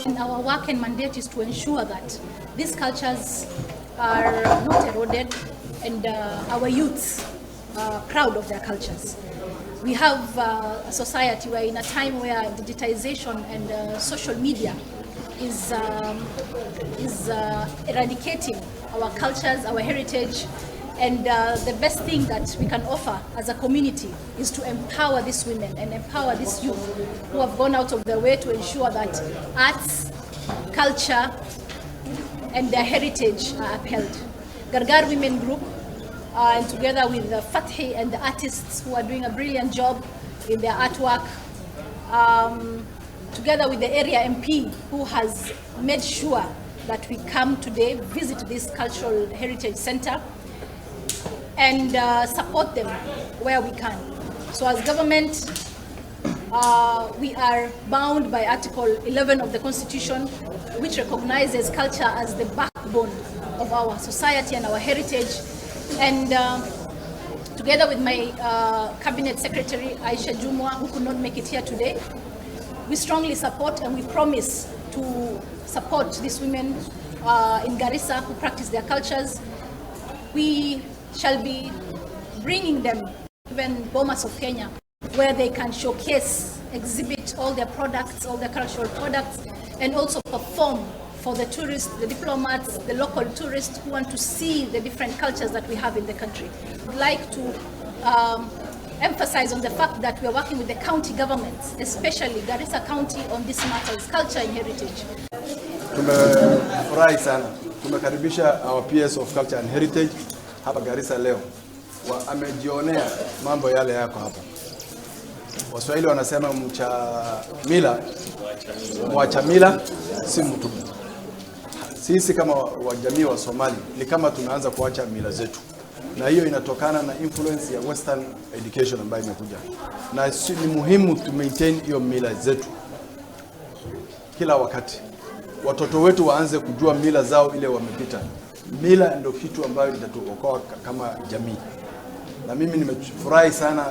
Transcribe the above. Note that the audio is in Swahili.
And our work and mandate is to ensure that these cultures are not eroded and our youths are proud of their cultures. We have a society where in a time where digitization and social media is eradicating our cultures, our heritage, and the best thing that we can offer as a community is to empower these women and empower these youth who have gone out of their way to ensure that arts, culture, and their heritage are upheld. Gargar Women Group, and together with the Fathi and the artists who are doing a brilliant job in their artwork, together with the area MP who has made sure that we come today, visit this cultural heritage center, and support them where we can. So as government, we are bound by Article 11 of the Constitution, which recognizes culture as the backbone of our society and our heritage. And together with my Cabinet Secretary, Aisha Jumwa, who could not make it here today, we strongly support and we promise to support these women in Garissa who practice their cultures. We shall be bringing them even Bomas of Kenya, where they can showcase, exhibit all their products, all their cultural products, and also perform for the tourists, the diplomats, the local tourists who want to see the different cultures that we have in the country. I'd like to emphasize on the fact that we are working with the county governments, especially Garissa County, on this matters, culture and heritage. Tumefurahi sana. Tumekaribisha our PS of Culture and Heritage hapa Garissa leo. Amejionea mambo yale yako hapa. Waswahili wanasema mwacha mila si mtu. Sisi kama wajamii wa Somali ni kama tunaanza kuacha mila zetu. Na hiyo inatokana na influence ya Western education ambayo imekuja. Na ni muhimu to maintain hiyo mila zetu kila wakati. Watoto wetu waanze kujua mila zao ile wamepita. Mila ndio kitu ambayo itatuokoa kama jamii. Na mimi nimefurahi sana